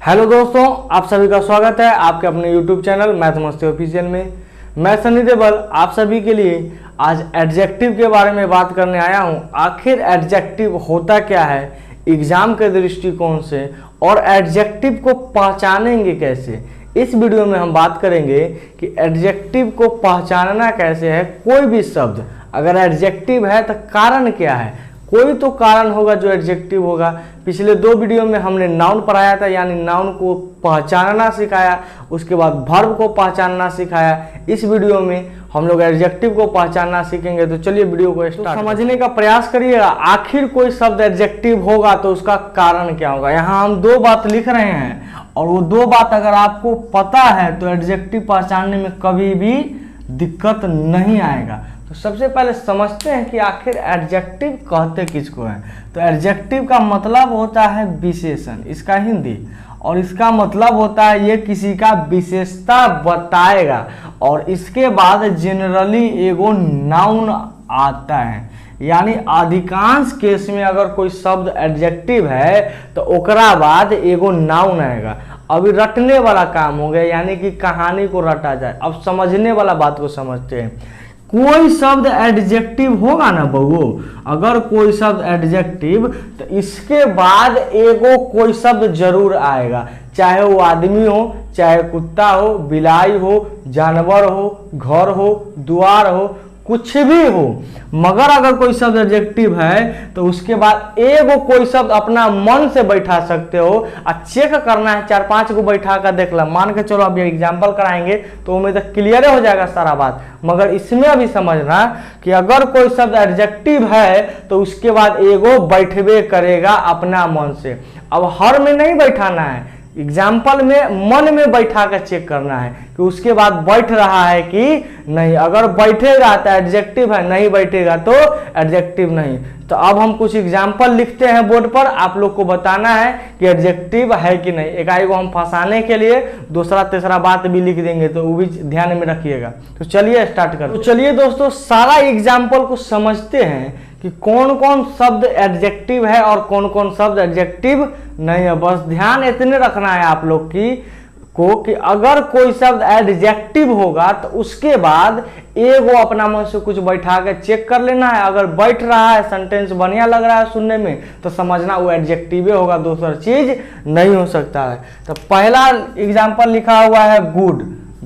Hello दोस्तों, आप सभी का स्वागत है आपके अपने YouTube चैनल मैथ मस्ती ऑफिशियल में। मैं सनी देवल आप सभी के लिए आज एडजेक्टिव के बारे में बात करने आया हूं। आखिर एडजेक्टिव होता क्या है एग्जाम के दृष्टिकोण से और एडजेक्टिव को पहचानेंगे कैसे, इस वीडियो में हम बात करेंगे कि एडजेक्टिव को पहचानना कैसे है। कोई भी शब्द अगर एडजेक्टिव है तो कारण क्या है, कोई तो कारण होगा जो एडजेक्टिव होगा। पिछले दो वीडियो में हमने नाउन पढ़ाया था, यानी नाउन को पहचानना सिखाया, उसके बाद वर्ब को पहचानना सिखाया। इस वीडियो में हम लोग एडजेक्टिव को पहचानना सीखेंगे। तो चलिए वीडियो को स्टार्ट समझने का प्रयास करिएगा। आखिर कोई शब्द एडजेक्टिव होगा तो उसका कारण क्या होगा। यहाँ हम दो बात लिख रहे हैं और वो दो बात अगर आपको पता है तो एडजेक्टिव पहचानने में कभी भी दिक्कत नहीं आएगा। तो सबसे पहले समझते हैं कि आखिर एडजेक्टिव कहते किसको हैं। तो एडजेक्टिव का मतलब होता है विशेषण, इसका हिंदी, और इसका मतलब होता है ये किसी का विशेषता बताएगा। और इसके बाद जनरली एगो नाउन आता है, यानी अधिकांश केस में अगर कोई शब्द एडजेक्टिव है तो ओकरा बाद एगो नाउन आएगा। अभी रटने वाला काम हो गया, यानी कि कहानी को रटा जाए। अब समझने वाला बात को समझते हैं। कोई शब्द एडजेक्टिव होगा ना बउओ, अगर कोई शब्द एडजेक्टिव तो इसके बाद एगो कोई शब्द जरूर आएगा, चाहे वो आदमी हो, चाहे कुत्ता हो, बिलाई हो, जानवर हो, घर हो, द्वार हो, कुछ भी हो। मगर अगर कोई शब्द एडजेक्टिव है तो उसके बाद एगो कोई शब्द अपना मन से बैठा सकते हो और चेक करना है। 4-5 को बैठा कर देख ला, मान के चलो अभी एग्जाम्पल कराएंगे तो उम्मीद है क्लियर हो जाएगा सारा बात। मगर इसमें अभी समझना कि अगर कोई शब्द एडजेक्टिव है तो उसके बाद एगो बैठबे करेगा अपना मन से। अब हर में नहीं बैठाना है, एग्जाम्पल में मन में बैठा कर चेक करना है कि उसके बाद बैठ रहा है कि नहीं। अगर बैठेगा तो एडजेक्टिव है, नहीं बैठेगा तो एडजेक्टिव नहीं। तो अब हम कुछ एग्जाम्पल लिखते हैं बोर्ड पर, आप लोग को बताना है कि एडजेक्टिव है कि नहीं। एक आएगा हम फंसाने के लिए दूसरा तीसरा बात भी लिख देंगे, तो वो भी ध्यान में रखिएगा। तो चलिए स्टार्ट करते हैं। तो चलिए दोस्तों सारा एग्जाम्पल को समझते हैं कि कौन कौन शब्द एडजेक्टिव है और कौन कौन शब्द एडजेक्टिव नहीं है। बस ध्यान इतने रखना है आप लोग कि अगर कोई शब्द एडजेक्टिव होगा तो उसके बाद एगो अपना मन से कुछ बैठा के चेक कर लेना है। अगर बैठ रहा है, सेंटेंस बढ़िया लग रहा है सुनने में, तो समझना वो एडजेक्टिव होगा, दूसरा चीज नहीं हो सकता है। तो पहला एग्जाम्पल लिखा हुआ है गुड।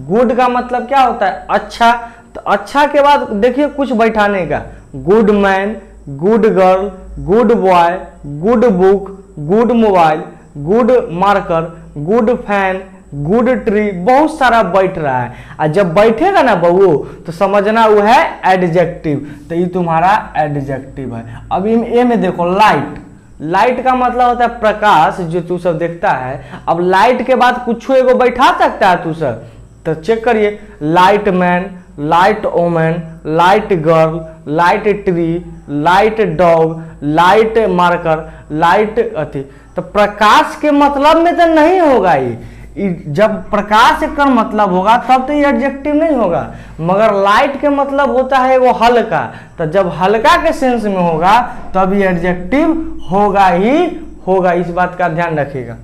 गुड का मतलब क्या होता है? अच्छा। तो अच्छा के बाद देखिए कुछ बैठाने का, good man, good girl, good boy, good book, good mobile, good marker, good fan, good tree, बहुत सारा बैठ रहा है। और जब बैठेगा ना बहू तो समझना वो है एडजेक्टिव। तो ये तुम्हारा एडजेक्टिव है। अब ए में देखो लाइट। लाइट का मतलब होता है प्रकाश, जो तू सब देखता है। अब लाइट के बाद कुछ एगो बैठा सकता है तू सब, तो चेक करिए, लाइट मैन, लाइट ओमन, light girl, light tree, light dog, light marker, light अथी। तो प्रकाश के मतलब में तो नहीं होगा ये। जब प्रकाश का मतलब होगा तब तो ये एडजेक्टिव नहीं होगा। मगर लाइट के मतलब होता है वो हल्का, तो जब हल्का के सेंस में होगा तब ये एडजेक्टिव होगा ही होगा। इस बात का ध्यान रखिएगा।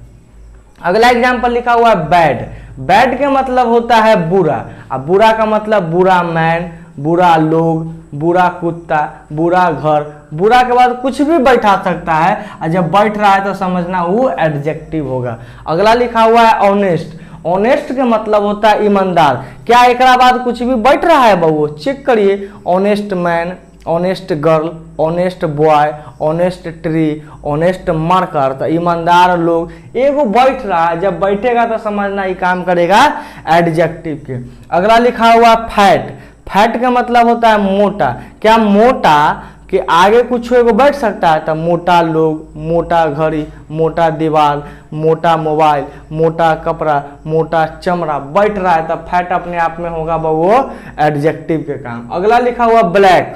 अगला एग्जाम्पल लिखा हुआ है बैड। बैड के मतलब होता है बुरा। अब बुरा का मतलब बुरा मैन, बुरा लोग, बुरा कुत्ता, बुरा घर। बुरा के बाद कुछ भी बैठा सकता है, और जब बैठ रहा है तो समझना वो एडजेक्टिव होगा। अगला लिखा हुआ है ऑनेस्ट। ऑनेस्ट के मतलब होता है ईमानदार। क्या एक बाद कुछ भी बैठ रहा है बउओ? चेक करिए, honest man, honest girl, honest boy, honest tree, honest marker. तो ईमानदार लोग एगो बैठ रहा है, जब बैठेगा तो समझना ये काम करेगा एडजेक्टिव के। अगला लिखा हुआ फैट। फैट का मतलब होता है मोटा। क्या मोटा के आगे कुछ एगो बैठ सकता है? तो मोटा लोग, मोटा घड़ी, मोटा दीवार, मोटा मोबाइल, मोटा कपड़ा, मोटा चमड़ा बैठ रहा है, तो फैट अपने आप में होगा वो एडजेक्टिव के काम। अगला लिखा हुआ ब्लैक।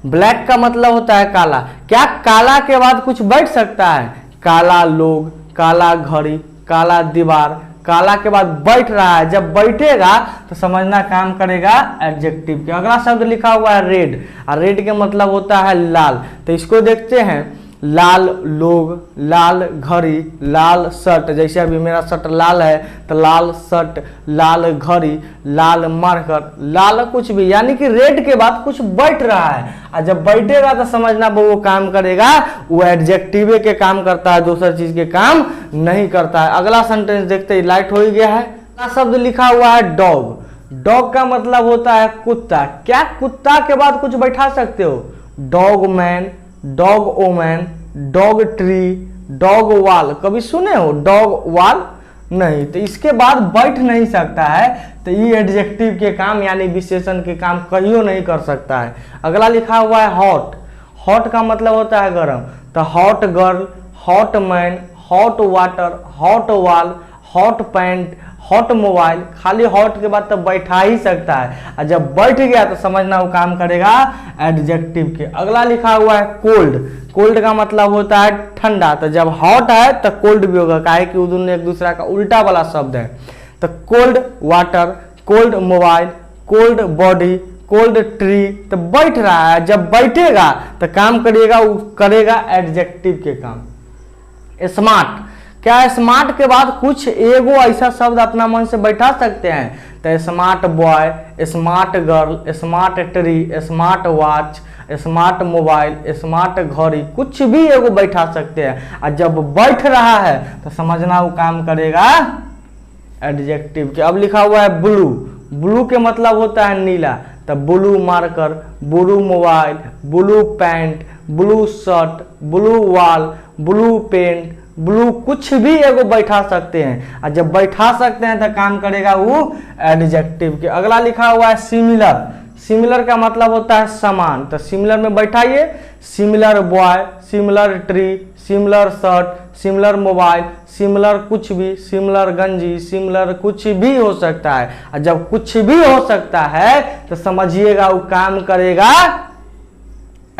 ब्लैक का मतलब होता है काला। क्या काला के बाद कुछ बैठ सकता है? काला लोग, काला घड़ी, काला दीवार, काला के बाद बैठ रहा है, जब बैठेगा तो समझना काम करेगा एडजेक्टिव के। अगला शब्द लिखा हुआ है रेड। और रेड के मतलब होता है लाल। तो इसको देखते हैं, लाल लोग, लाल घड़ी, लाल शर्ट, जैसे अभी मेरा शर्ट लाल है तो लाल शर्ट, लाल घड़ी, लाल मार्कर, लाल कुछ भी, यानी कि रेड के बाद कुछ बैठ रहा है, और जब बैठेगा तो समझना वो काम करेगा, वो एडजेक्टिव के काम करता है, दूसरी चीज के काम नहीं करता है। अगला सेंटेंस देखते ही लाइट हो ही गया है। अगला शब्द लिखा हुआ है डॉग। डॉग का मतलब होता है कुत्ता। क्या कुत्ता के बाद कुछ बैठा सकते हो? Dog man, dog woman, dog tree, dog wall, कभी सुने हो डॉग वॉल? नहीं, तो इसके बाद बैठ नहीं सकता है, तो ये एडजेक्टिव के काम यानी विशेषण के काम कहियो नहीं कर सकता है। अगला लिखा हुआ है हॉट। हॉट का मतलब होता है गर्म, तो hot girl, hot man, hot water, hot wall, hot pant, hot mobile. खाली हॉट के बाद तो बैठा ही सकता है, और जब बैठ गया तो समझना वो काम करेगा एडजेक्टिव के। अगला लिखा हुआ है कोल्ड। कोल्ड का मतलब होता है ठंडा, तो जब हॉट है तो कोल्ड भी होगा, काहे कि वो दोनों एक दूसरा का उल्टा वाला शब्द है। तो cold water, cold mobile, cold body, cold tree, तो बैठ रहा है, जब बैठेगा तो काम करेगा, वो करेगा एडजेक्टिव के काम। स्मार्ट। क्या स्मार्ट के बाद कुछ एगो ऐसा शब्द अपना मन से बैठा सकते हैं? तो smart boy, smart girl, smart tree, smart watch, smart mobile, smart घड़ी, कुछ भी एगो बैठा सकते हैं, और जब बैठ रहा है तो समझना वो काम करेगा एडजेक्टिव के। अब लिखा हुआ है ब्लू। ब्लू के मतलब होता है नीला, तो blue marker, blue mobile, blue pant, blue shirt, blue wall, blue paint, blue, कुछ भी एगो बैठा सकते हैं, और जब बैठा सकते हैं तो काम करेगा वो एडजेक्टिव के। अगला लिखा हुआ है सिमिलर। सिमिलर का मतलब होता है समान, तो सिमिलर में बैठाइए, similar boy, similar tree, similar shirt, similar mobile, similar कुछ भी, सिमिलर गंजी, सिमिलर कुछ भी हो सकता है, और जब कुछ भी हो सकता है तो समझिएगा वो काम करेगा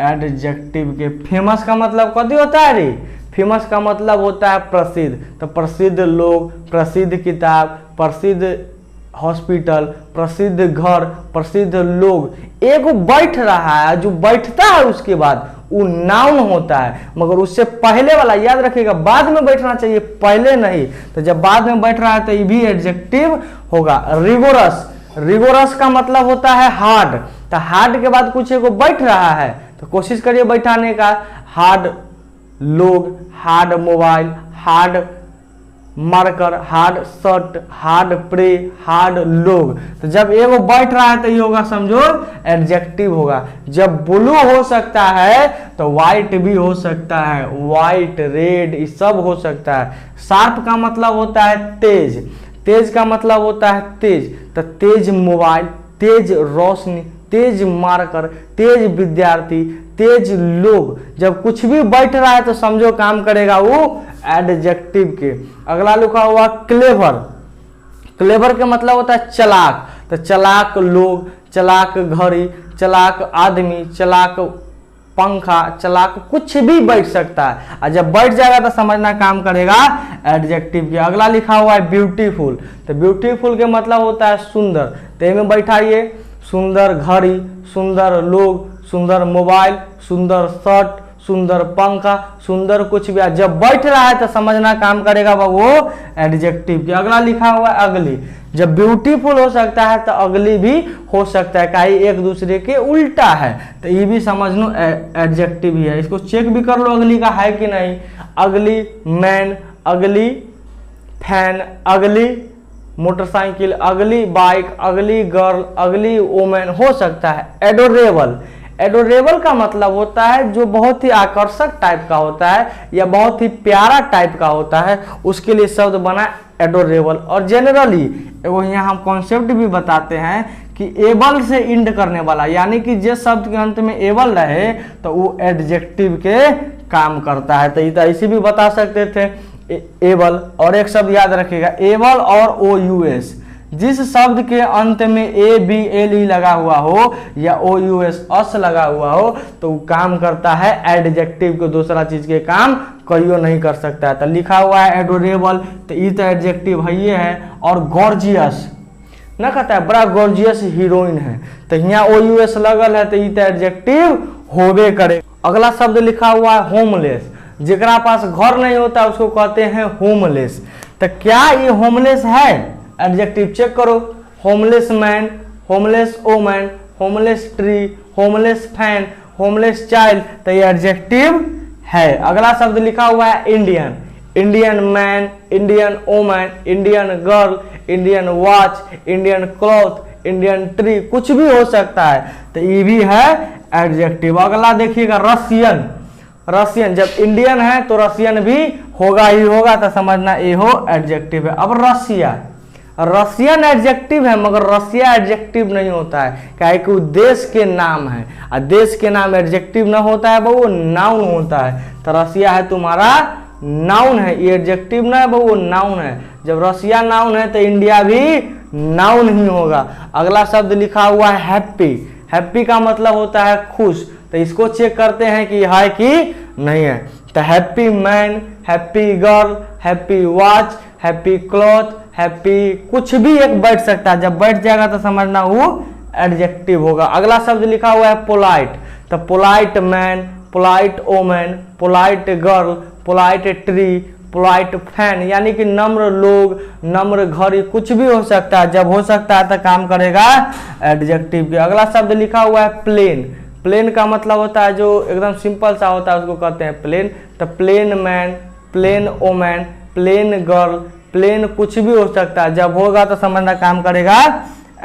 एडजेक्टिव के। फेमस का मतलब कथी होता है रे? फेमस का मतलब होता है प्रसिद्ध, तो प्रसिद्ध लोग, प्रसिद्ध किताब, प्रसिद्ध हॉस्पिटल, प्रसिद्ध घर, प्रसिद्ध लोग। एगो बैठ रहा है, जो बैठता है उसके बाद वो नाउन होता है, मगर उससे पहले वाला याद रखिएगा, बाद में बैठना चाहिए, पहले नहीं। तो जब बाद में बैठ रहा है तो ये भी एडजेक्टिव होगा। रिगोरस। रिगोरस का मतलब होता है हार्ड, तो हार्ड के बाद कुछ एगो बैठ रहा है तो कोशिश करिए बैठाने का। हार्ड लोग, hard mobile, hard marker, hard shirt, hard pray, hard लोग। तो जब एगो बैठ रहा है तो ये होगा, समझो एडजेक्टिव होगा। जब ब्लू हो सकता है तो व्हाइट भी हो सकता है, व्हाइट, रेड, ये सब हो सकता है। शार्प का मतलब होता है तेज। तेज का मतलब होता है तेज, तो तेज मोबाइल, तेज रोशनी, तेज मार्कर, तेज विद्यार्थी, तेज लोग। जब कुछ भी बैठ रहा है तो समझो काम करेगा वो एडजेक्टिव के। अगला लिखा हुआ क्लेवर। क्लेवर के मतलब होता है चालाक, तो चालाक लोग, चालाक घड़ी, चालाक आदमी, चालाक पंखा, चालाक, कुछ भी बैठ सकता है, और जब बैठ जाएगा तो समझना काम करेगा एडजेक्टिव के। अगला लिखा हुआ है ब्यूटीफुल। तो ब्यूटीफुल के मतलब होता है सुंदर, तो इसमें बैठाइए, सुंदर घड़ी, सुंदर लोग, सुंदर मोबाइल, सुंदर शर्ट, सुंदर पंखा, सुंदर कुछ भी। जब बैठ रहा है तो समझना काम करेगा वो एडजेक्टिव के। अगला लिखा हुआ है अगली। जब ब्यूटीफुल हो सकता है तो अगली भी हो सकता है, काहे एक दूसरे के उल्टा है, तो ये भी समझ लो एडजेक्टिव ही है। इसको चेक भी कर लो अगली का है कि नहीं। अगली मैन, अगली फैन, अगली मोटरसाइकिल, अगली बाइक, अगली गर्ल, अगली वोमेन हो सकता है। एडोरेबल। एडोरेबल का मतलब होता है जो बहुत ही आकर्षक टाइप का होता है या बहुत ही प्यारा टाइप का होता है, उसके लिए शब्द बना एडोरेबल। और जनरली एगो यहाँ हम कॉन्सेप्ट भी बताते हैं कि एबल से इंड करने वाला, यानी कि जिस शब्द के अंत में एबल रहे तो वो एडजेक्टिव के काम करता है। तो ये तो ऐसे भी बता सकते थे एबल। और एक शब्द याद रखिएगा, एबल और ओ यू एस, जिस शब्द के अंत में ए बी एल ई लगा हुआ हो या ओ यू एस अस लगा हुआ हो तो वो काम करता है एडजेक्टिव को, दूसरा चीज के काम कहियो नहीं कर सकता है। तो लिखा हुआ है एडोरेबल, तो ये तो एडजेक्टिव है ये है। और गॉर्जियस ना कहता है बड़ा गॉर्जियस हीरोइन है, तो यहाँ ओ यू एस लगल है तो ये तो एडजेक्टिव होबे करे। अगला शब्द लिखा हुआ है होमलेस। जेकरा पास घर नहीं होता उसको कहते हैं होमलेस। तो क्या ये होमलेस है? एडजेक्टिव चेक करो। Homeless man, homeless woman, homeless tree, homeless fan, homeless child, तो ये एडजेक्टिव है। अगला शब्द लिखा हुआ है Indian. Indian man, Indian woman, Indian girl, Indian watch, Indian cloth, Indian tree, कुछ भी हो सकता है, तो ये भी है एडजेक्टिव। अगला देखिएगा रशियन। रशियन, जब इंडियन है तो रशियन भी होगा ही होगा, तो समझना ये हो एडजेक्टिव है। अब रसिया, रसियन एडजेक्टिव है मगर रसिया एडजेक्टिव नहीं होता है, क्या कि वो देश के नाम है, और देश के नाम एडजेक्टिव ना होता है, वो नाउन होता है। तो रसिया है तुम्हारा नाउन है, ये एडजेक्टिव ना है, वो नाउन है। जब रसिया नाउन है तो इंडिया भी नाउन ही होगा। अगला शब्द लिखा हुआ है हैप्पी। हैप्पी का मतलब होता है खुश, तो इसको चेक करते हैं कि है कि नहीं है। तो happy man, happy girl, happy watch, happy cloth, happy, कुछ भी एक बैठ सकता है, जब बैठ जाएगा तो समझना वो एडजेक्टिव होगा। अगला शब्द लिखा हुआ है पोलाइट। तो polite man, polite woman, polite girl, polite tree, polite fan, यानी कि नम्र लोग, नम्र घड़ी, कुछ भी हो सकता है। जब हो सकता है तो काम करेगा एडजेक्टिव के। अगला शब्द लिखा हुआ है प्लेन। प्लेन का मतलब होता है जो एकदम सिंपल सा होता है, उसको कहते हैं प्लेन। तो plain man, plain woman, plain girl, plain, कुछ भी हो सकता है, जब होगा तो समझना काम करेगा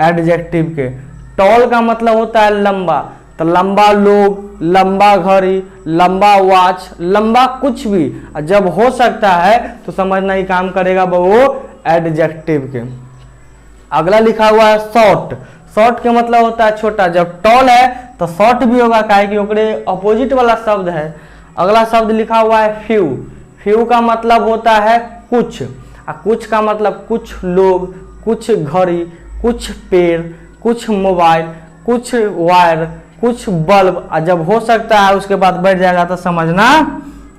एडजेक्टिव के। टॉल का मतलब होता है लंबा, तो लंबा लोग, लंबा घड़ी, लंबा वॉच, लंबा कुछ भी, जब हो सकता है तो समझना ही काम करेगा वो एडजेक्टिव के। अगला लिखा हुआ है शॉर्ट। शॉर्ट के मतलब होता है छोटा, जब टॉल है तो शॉर्ट भी होगा, काहे कि ओकरे अपोजिट वाला शब्द है। अगला शब्द लिखा हुआ है फ्यू। फ्यू का मतलब होता है कुछ, और कुछ का मतलब कुछ लोग, कुछ घड़ी, कुछ पेड़, कुछ मोबाइल, कुछ वायर, कुछ बल्ब, और जब हो सकता है उसके बाद बैठ जाएगा तो समझना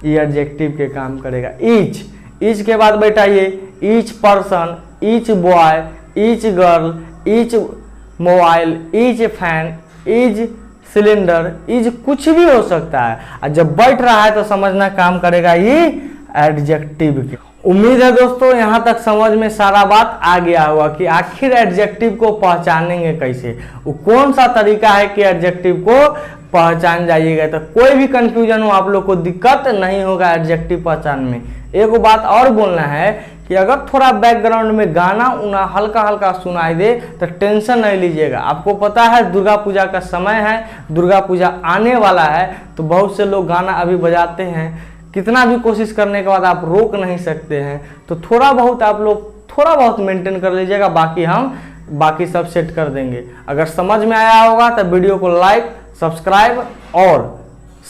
ये एडजेक्टिव के काम करेगा। ईच, ईच के बाद बैठाइए each person, each boy, each girl, each mobile, each fan, each cylinder, each, कुछ भी हो सकता है, और जब बैठ रहा है तो समझना काम करेगा ये एडजेक्टिव के। उम्मीद है दोस्तों यहाँ तक समझ में सारा बात आ गया होगा कि आखिर एडजेक्टिव को पहचानेंगे कैसे, वो कौन सा तरीका है कि एडजेक्टिव को पहचान जाइएगा। तो कोई भी कंफ्यूजन हो, आप लोग को दिक्कत नहीं होगा एडजेक्टिव पहचान में। एक बात और बोलना है कि अगर थोड़ा बैकग्राउंड में गाना उना हल्का हल्का सुनाई दे तो टेंशन नहीं लीजिएगा। आपको पता है दुर्गा पूजा का समय है, दुर्गा पूजा आने वाला है, तो बहुत से लोग गाना अभी बजाते हैं, कितना भी कोशिश करने के बाद आप रोक नहीं सकते हैं। तो थोड़ा बहुत आप लोग थोड़ा बहुत मेंटेन कर लीजिएगा, बाकी हम बाकी सब सेट कर देंगे। अगर समझ में आया होगा तो वीडियो को लाइक, सब्सक्राइब और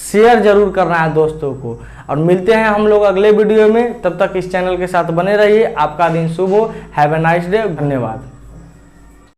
शेयर जरूर करना है दोस्तों को। और मिलते हैं हम लोग अगले वीडियो में, तब तक इस चैनल के साथ बने रहिए। आपका दिन शुभ हो। Have a nice day. धन्यवाद।